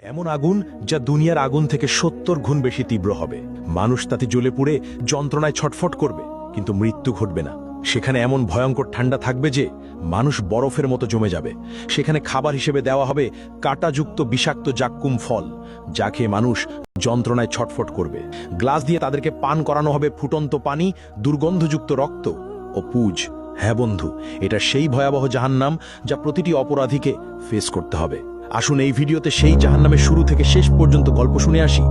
এমন আগুন যা দুনিয়ার আগুন থেকে ৭০ গুণ বেশি তীব্র হবে। মানুষ তাতে জ্বলে পুড়ে যন্ত্রণায় ছটফট করবে, কিন্তু মৃত্যু ঘটবে না। সেখানে এমন ভয়ঙ্কর ঠান্ডা থাকবে যে মানুষ বরফের মতো জমে যাবে। সেখানে খাবার হিসেবে দেওয়া হবে কাঁটাযুক্ত বিষাক্ত জাক্কুম ফল, যা খেয়ে মানুষ যন্ত্রণায় ছটফট করবে। গ্লাস দিয়ে তাদেরকে পান করানো হবে ফুটন্ত পানি, দুর্গন্ধযুক্ত রক্ত ও পুজ। হ্যাঁ বন্ধু, এটা সেই ভয়াবহ জাহান্নাম যা প্রতিটি অপরাধীকে ফেস করতে হবে। আসুন এই ভিডিওতে সেই জাহান্নামের শুরু থেকে শেষ পর্যন্ত গল্প শুনে আসি,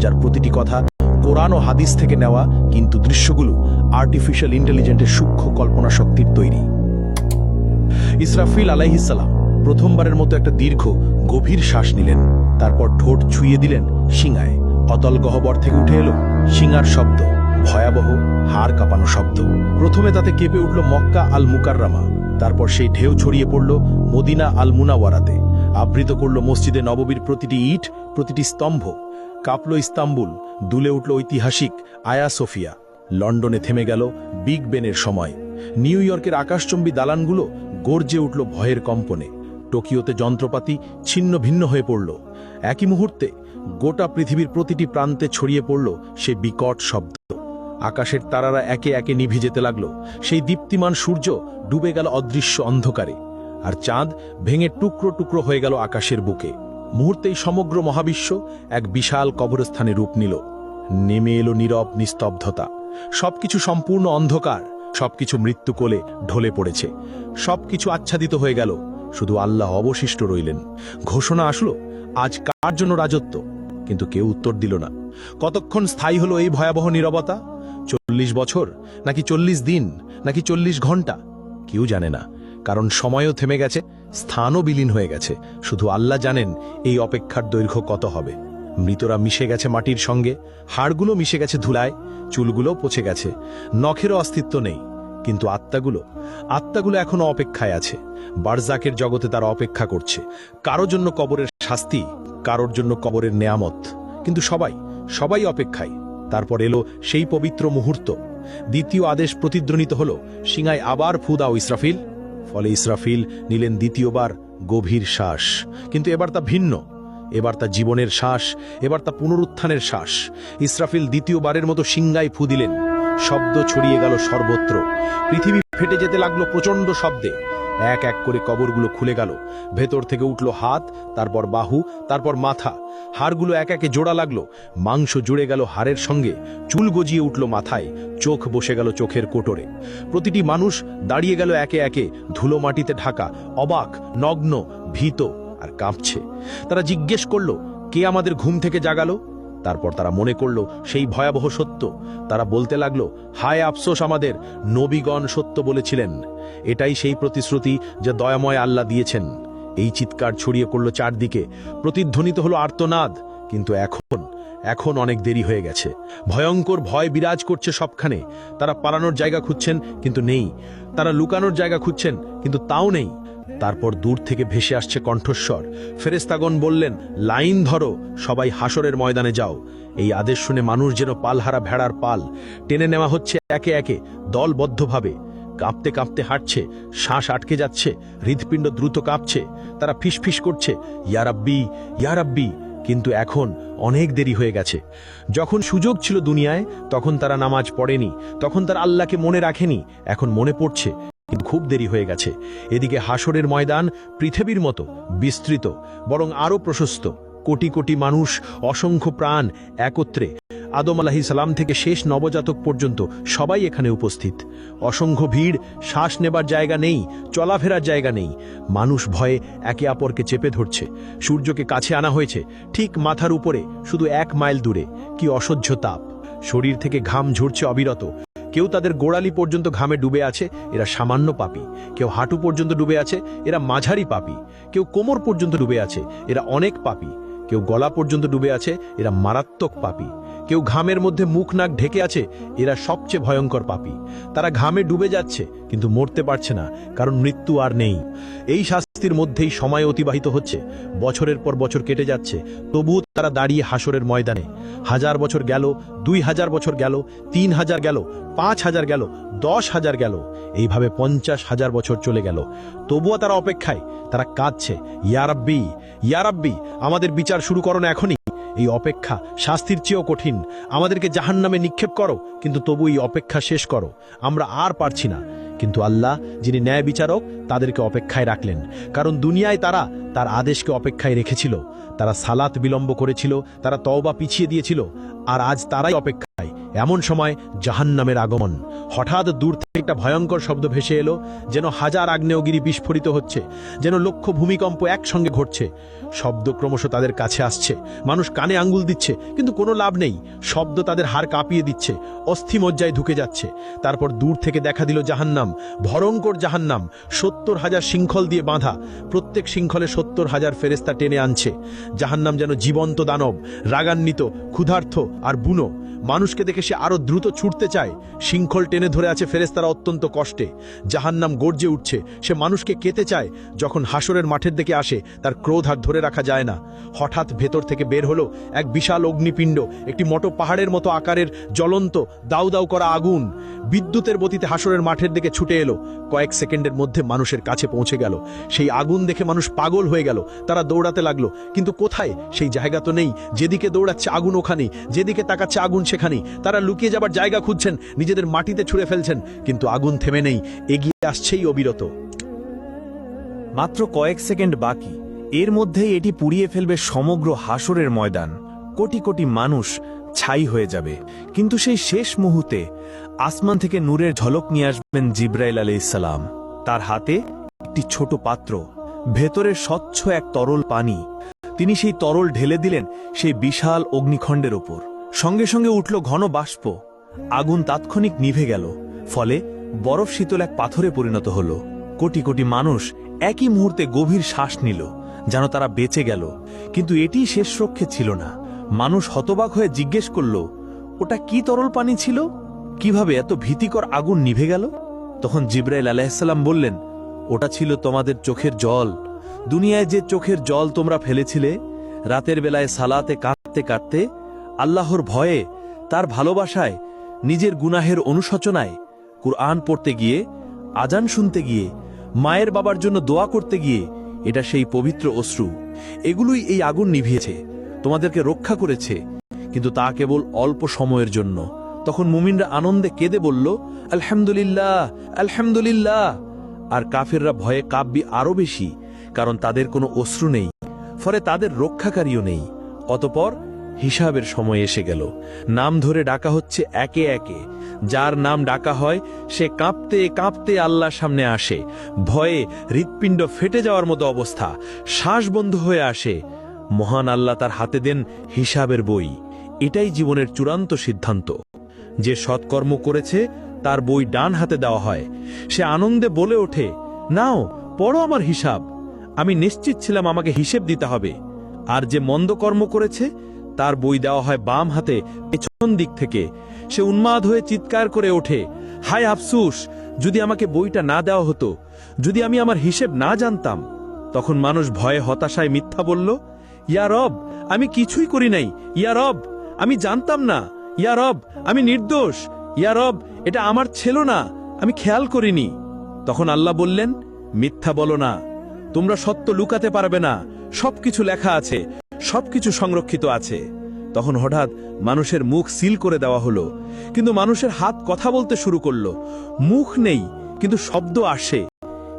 যার প্রতিটি কথা কোরআন ও হাদিস থেকে নেওয়া, কিন্তু দৃশ্যগুলো আর্টিফিশিয়াল ইন্টেলিজেন্সের সূক্ষ্ম কল্পনা শক্তির তৈরি। ইসরাফিল আলাইহিস সালাম প্রথমবারের মতো একটা দীর্ঘ গভীর শ্বাস নিলেন, তারপর ঠোঁট ছুঁয়ে দিলেন শিঙায়। অতল গহ্বর থেকে উঠে এলো শিঙার শব্দ, ভয়াবহ হাড় কাঁপানো শব্দ। প্রথমে তাতে কেঁপে উঠল মক্কা আল মুকাররামা, তারপর সেই ঢেউ ছড়িয়ে পড়ল মদিনা আল মুনাওয়ারাতে, আবৃত করল মসজিদে নববীর প্রতিটি ইট, প্রতিটি স্তম্ভ। কাঁপল ইস্তাম্বুল, দুলে উঠল ঐতিহাসিক আয়া সোফিয়া। লন্ডনে থেমে গেল বিগ বেনের সময়। নিউ ইয়র্কের আকাশচুম্বী দালানগুলো গর্জে উঠল ভয়ের কম্পনে। টোকিওতে যন্ত্রপাতি ছিন্ন ভিন্ন হয়ে পড়ল। একই মুহূর্তে গোটা পৃথিবীর প্রতিটি প্রান্তে ছড়িয়ে পড়ল সেই বিকট শব্দ। আকাশের তারারা একে একে নিভে যেতে লাগল। সেই দীপ্তিমান সূর্য ডুবে গেল অদৃশ্য অন্ধকারে, আর চাঁদ ভেঙে টুকরো টুকরো হয়ে গেল আকাশের বুকে। মুহূর্তেই সমগ্র মহাবিশ্ব এক বিশাল কবরস্থানে রূপ নিল। নেমে এলো নীরব নিস্তব্ধতা। সবকিছু সম্পূর্ণ অন্ধকার, সবকিছু মৃত্যু কোলে ঢলে পড়েছে। সবকিছু আচ্ছাদিত হয়ে গেল, শুধু আল্লাহ অবশিষ্ট রইলেন। ঘোষণা আসলো, আজ কার জন্য রাজত্ব? কিন্তু কেউ উত্তর দিল না। কতক্ষণ স্থায়ী হলো এই ভয়াবহ নীরবতা? ৪০ বছর, নাকি ৪০ দিন, নাকি ৪০ ঘন্টা? কেউ জানে না, কারণ সময়ও থেমে গেছে, স্থানও বিলীন হয়ে গেছে। শুধু আল্লাহ জানেন এই অপেক্ষার দৈর্ঘ্য কত হবে। মৃতরা মিশে গেছে মাটির সঙ্গে, হাড়গুলো মিশে গেছে ধুলায়, চুলগুলো পচে গেছে, নখেরও অস্তিত্ব নেই। কিন্তু আত্মাগুলো এখনো অপেক্ষায় আছে। বারজাকের জগতে তারা অপেক্ষা করছে, কারোর জন্য কবরের শাস্তি, কারোর জন্য কবরের নেয়ামত। কিন্তু সবাই অপেক্ষায়। তারপর এলো সেই পবিত্র মুহূর্ত। দ্বিতীয় আদেশ প্রতিধ্বনিত হল, সিঙায় আবার ফু দাও ইসরাফিল। ফলে ইসরাফিল নিলেন দ্বিতীয়বার গভীর শ্বাস। কিন্তু এবার তা ভিন্ন, এবার তা জীবনের শ্বাস, এবার তা পুনরুত্থানের শ্বাস। ইসরাফিল দ্বিতীয়বারের মতো সিংগায় ফু দিলেন। শব্দ ছড়িয়ে গেল সর্বত্র। পৃথিবী ফেটে যেতে লাগলো প্রচণ্ড শব্দে। এক এক করে কবরগুলো খুলে গেল। ভেতর থেকে উঠল হাত, তারপর বাহু, তারপর মাথা। হাড়গুলো এক একে জোড়া লাগলো। মাংস জুড়ে গেল হাড়ের সঙ্গে, চুল গজিয়ে উঠল মাথায়, চোখ বসে গেল চোখের কোটরে। প্রতিটি মানুষ দাঁড়িয়ে গেল একে একে, ধুলো মাটিতে ঢাকা, অবাক, নগ্ন, ভীত আর কাঁপছে। তারা জিজ্ঞেস করল, কে আমাদের ঘুম থেকে জাগালো? তারপর তারা মনে করল সেই ভয়াবহ সত্য। তারা বলতে লাগলো, হায় আফসোস আমাদের, নবীগণ সত্য বলেছিলেন। এটাই সেই প্রতিশ্রুতি যা দয়াময় আল্লাহ দিয়েছেন। এই চিৎকার ছড়িয়ে পড়ল চারদিকে, প্রতিধ্বনিত হলো আর্তনাদ। কিন্তু এখন অনেক দেরি হয়ে গেছে। ভয়ঙ্কর ভয় বিরাজ করছে সবখানে। তারা পালানোর জায়গা খুঁজছেন, কিন্তু নেই। তারা লুকানোর জায়গা খুঁজছেন, কিন্তু তাও নেই। তারপর দূর থেকে ভেসে আসছে কণ্ঠস্বর। ফেরেশতাগণ বললেন, লাইন ধরো, সবাই হাসরের ময়দানে যাও। এই আদেশ শুনে মানুষ যেন পালহারা ভেড়ার পাল টেনে নেওয়া হচ্ছে একে একে, দলবদ্ধভাবে। কাঁপতে কাঁপতে হাঁটছে, শ্বাস আটকে যাচ্ছে, হৃৎপিণ্ড দ্রুত কাঁপছে। তারা ফিসফিস করছে, ইয়া রাব্বি, ইয়া রাব্বি। কিন্তু এখন অনেক দেরি হয়ে গেছে। যখন সুযোগ ছিল দুনিয়ায়, তখন তারা নামাজ পড়েনি, তখন তারা আল্লাহকে মনে রাখেনি। এখন মনে পড়ছে, কিন্তু খুব দেরি হয়ে গেছে। এদিকে হাসরের ময়দান পৃথিবীর মতো বিস্তৃত, বরং আরো প্রশস্ত। কোটি কোটি মানুষ, অসংখ্য প্রাণ একত্রে। আদম আলাইহিস সালাম থেকে শেষ নবজাতক পর্যন্ত সবাই এখানে উপস্থিত। অসংখ্য ভিড়, শ্বাস নেবার জায়গা নেই, চলাফেরার জায়গা নেই। মানুষ ভয়ে একে অপরকে চেপে ধরছে। সূর্যকে কাছে আনা হয়েছে, ঠিক মাথার উপরে, শুধু 1 মাইল দূরে। কি অসহ্য তাপ! শরীর থেকে ঘাম ঝরছে অবিরত। কেউ তাদের গোড়ালি পর্যন্ত ঘামে ডুবে আছে, এরা সামান্য পাপী। কেউ হাঁটু পর্যন্ত ডুবে আছে, এরা মাঝারি পাপী। কেউ কোমর পর্যন্ত ডুবে আছে, এরা অনেক পাপী। কেউ গলা পর্যন্ত ডুবে আছে, এরা মারাত্মক পাপী। কেউ ঘামের মধ্যে মুখ নাক ঢেকে আছে, এরা সবচেয়ে ভয়ঙ্কর পাপী। তারা ঘামে ডুবে যাচ্ছে, কিন্তু মরতে পারছে না, কারণ মৃত্যু আর নেই। এই শাস্তির মধ্যেই সময় অতিবাহিত হচ্ছে, বছরের পর বছর কেটে যাচ্ছে, তবুও তারা দাঁড়িয়ে হাসরের ময়দানে। 1000 বছর গেল, 2000 বছর গেল, 3000 গেল, 5000 গেল, 10,000 গেল, এইভাবে 50,000 বছর চলে গেল। তবুও তারা অপেক্ষায়, তারা কাঁদছে, ইয়া রাব্বি, ইয়া রাব্বি, আমাদের বিচার শুরু করো না এখনই। এই অপেক্ষা শাস্তির চেয়েও কঠিন। আমাদেরকে জাহান্নামে নিক্ষেপ করো, কিন্তু তবু এই অপেক্ষা শেষ করো, আমরা আর পারছি না। কিন্তু আল্লাহ, যিনি ন্যায় বিচারক, তাদেরকে অপেক্ষায় রাখলেন, কারণ দুনিয়ায় তারা তার আদেশকে অপেক্ষায় রেখেছিল। তারা সালাত বিলম্ব করেছিল, তারা তওবা পিছিয়ে দিয়েছিল, আর আজ তারাই অপেক্ষায়। এমন সময় জাহান্নামের আগমন। হঠাৎ দূর থেকে একটা ভয়ঙ্কর শব্দ ভেসে এলো, যেন 1000 আগ্নেয়গিরি বিস্ফোরিত হচ্ছে, যেন লক্ষ ভূমিকম্প একসঙ্গে ঘটছে। শব্দ ক্রমশ তাদের কাছে আসছে, মানুষ কানে আঙ্গুল দিচ্ছে, কিন্তু কোনো লাভ নেই। শব্দ তাদের হাড় কাঁপিয়ে দিচ্ছে, অস্থিমজ্জায় ঢুকে যাচ্ছে। তারপর দূর থেকে দেখা দিল জাহান্নাম, ভয়ঙ্কর জাহান্নাম, 70,000 শৃঙ্খল দিয়ে বাঁধা। প্রত্যেক শৃঙ্খলে 70,000 ফেরেশতা টেনে আনছে। জাহান্নাম যেন জীবন্ত দানব, রাগান্বিত, ক্ষুধার্ত আর বুনো। মানুষকে দেখে সে আরো দ্রুত ছুটতে চায়। শৃঙ্খল টেনে ধরে আছে ফেরেশতারা অত্যন্ত কষ্টে। জাহান্নাম গর্জে উঠছে, সে মানুষকে কেতে চায়। যখন হাসরের মাঠের দিকে আসে, তার ক্রোধ আর ধরে রাখা যায় না। হঠাৎ ভেতর থেকে বের হলো এক বিশাল অগ্নিপিণ্ড, একটি মোটো পাহাড়ের মতো আকারের জ্বলন্ত দাউ দাউ করা আগুন। বিদ্যুতের গতিতে হাসরের মাঠের দিকে ছুটে এলো। কয়েক সেকেন্ডের মধ্যে মানুষের কাছে পৌঁছে গেল। সেই আগুন দেখে মানুষ পাগল হয়ে গেল। তারা দৌড়াতে লাগলো, কিন্তু কোথায়? সেই জায়গা তো নেই। যেদিকে দৌড়াচ্ছে আগুন ওখানেই, যেদিকে তাকাচ্ছে আগুন সেখানেই। তারা লুকিয়ে যাবার জায়গা খুঁজছেন, নিজেদের মাটিতে ছুঁড়ে ফেলছেন, কিন্তু আগুন থেমে নেই, এগিয়ে আসছেই অবিরত। মাত্র কয়েক সেকেন্ড বাকি, এর মধ্যেই এটি পুড়িয়ে ফেলবে সমগ্র হাসরের ময়দান। কোটি কোটি মানুষ ছাই হয়ে যাবে। কিন্তু সেই শেষ মুহূর্তে আসমান থেকে নূরের ঝলক নিয়ে আসবেন জিব্রাইল আলাইহিস সালাম। তার হাতে একটি ছোট পাত্র, ভেতরে স্বচ্ছ এক তরল পানি। তিনি সেই তরল ঢেলে দিলেন সেই বিশাল অগ্নিখণ্ডের ওপর। সঙ্গে সঙ্গে উঠল ঘন বাষ্প। আগুন তাৎক্ষণিক নিভে গেল, ফলে বরফ শীতল এক পাথরে পরিণত হল। কোটি কোটি মানুষ একই মুহূর্তে গভীর শ্বাস নিল, যেন তারা বেঁচে গেল। কিন্তু এটি শেষ রক্ষে ছিল না। মানুষ হতবাক হয়ে জিজ্ঞেস করল, ওটা কি তরল পানি ছিল? কিভাবে এত ভীতিকর আগুন নিভে গেল? তখন জিব্রাইল আলাইহিস সালাম বললেন, ওটা ছিল তোমাদের চোখের জল। দুনিয়ায় যে চোখের জল তোমরা ফেলেছিলে, রাতের বেলায় সালাতে কাঁদতে কাঁদতে, আল্লাহর ভয়ে, তার ভালোবাসায়, নিজের গুনাহের অনুশোচনায়, কুরআন পড়তে গিয়ে, আজান শুনতে গিয়ে, মায়ের বাবার জন্য দোয়া করতে গিয়ে, এটা সেই পবিত্র অশ্রু। এগুলোই এই আগুন নিভিয়েছে, তোমাদেরকে রক্ষা করেছে, কিন্তু তা কেবল অল্প সময়ের জন্য। তখন মুমিনরা আনন্দে কেঁদে বলল, আলহামদুলিল্লাহ, আলহামদুলিল্লাহ। আর কাফেররা ভয়ে কাঁপবে আরো বেশি, কারণ তাদের কোনো অশ্রু নেই, ফলে তাদের রক্ষাকারীও নেই। অতঃপর হিসাবের সময় এসে গেল। নাম ধরে ডাকা হচ্ছে একে একে। যার নাম ডাকা হয় সে কাঁপতে কাঁপতে আল্লাহর সামনে আসে। ভয়ে হৃৎপিণ্ড ফেটে যাওয়ার মতো অবস্থা, শ্বাস বন্ধ হয়ে আসে। মহান আল্লাহ তার হাতে দেন হিসাবের বই। এটাই জীবনের চূড়ান্ত সিদ্ধান্ত। যে সৎকর্ম করেছে তার বই ডান হাতে দেওয়া হয়। সে আনন্দে বলে ওঠে, নাও পড়ো আমার হিসাব। আমি নিশ্চিত ছিলাম আমাকে হিসেব দিতে হবে। আর যে মন্দ কর্ম করেছে তার বই দেওয়া হয় বাম হাতে, পেছন দিক থেকে। সে উন্মাদ হয়ে চিৎকার করে ওঠে, হায় আফসুস, যদি আমাকে বইটা না দেওয়া হতো, যদি আমি আমার হিসেব না জানতাম। তখন মানুষ ভয়ে হতাশায় মিথ্যা বলল, ইয়া রব, আমি কিছুই করি নাই। ইয়া রব, আমি জানতাম না। ইয়া রব, আমি নির্দোষ। ইয়া রব, এটা আমার ছিল না, আমি খেয়াল করিনি। তখন আল্লাহ বললেন, মিথ্যা বলো না, তোমরা সত্য লুকাতে পারবে না। সবকিছু লেখা আছে, সবকিছু সংরক্ষিত আছে। তখন হঠাৎ মানুষের মুখ সিল করে দেওয়া হলো, কিন্তু মানুষের হাত কথা বলতে শুরু করলো। মুখ নেই, কিন্তু শব্দ আসে।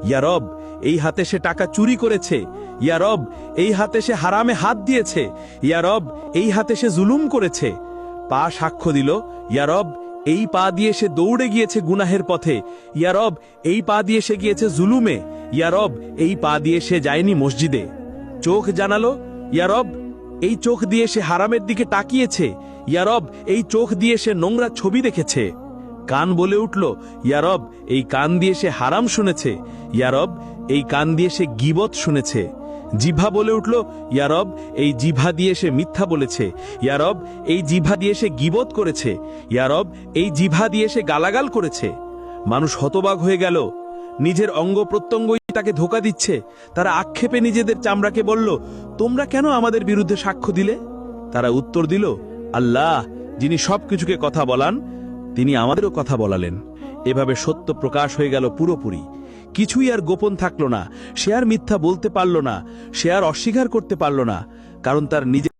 ইয়া রব, এই হাতে সে টাকা চুরি করেছে। ইয়া রব, এই হাতে সে হারামে হাত দিয়েছে। ইয়া রব, এই হাতে সে জুলুম করেছে। পা সাক্ষ্য দিল, ইয়া রব, এই পা দিয়ে সে দৌড়ে গিয়েছে গুনাহের পথে। ইয়া রব, এই পা দিয়ে সে গিয়েছে জুলুমে। ইয়া রব, এই পা দিয়ে সে যায়নি মসজিদে। চোখ জানালো, ইয়া রব, এই চোখ দিয়ে সে হারামের দিকে তাকিয়েছে। ইয়া রব, এই চোখ দিয়ে সে নোংরা ছবি দেখেছে। কান বলে উঠল, ইয়া রব, এই কান দিয়ে সে হারাম শুনেছে। ইয়া রব, এই কান দিয়ে সে গীবত শুনেছে। জিভা বলে উঠল, ইয়া রব, এই জিভা দিয়ে সে মিথ্যা বলেছে। ইয়া রব, এই জিভা দিয়ে সে গীবত করেছে। ইয়া রব, এই জিভা দিয়ে সে গালাগাল করেছে। মানুষ হতবাক হয়ে গেল। নিজের অঙ্গ প্রত্যঙ্গই তাকে ধোঁকা দিচ্ছে। তারা আক্ষেপে নিজেদের চামড়াকে বলল, তোমরা কেন আমাদের বিরুদ্ধে সাক্ষ্য দিলে? তারা উত্তর দিল, আল্লাহ যিনি সবকিছুকে কথা বলান, তিনি আমাদেরও কথা বলালেন। এভাবে সত্য প্রকাশ হয়ে গেল পুরোপুরি। কিছুই আর গোপন থাকলো না। সে আর মিথ্যা বলতে পারল না, সে আর অস্বীকার করতে পারল না, কারণ তার নিজের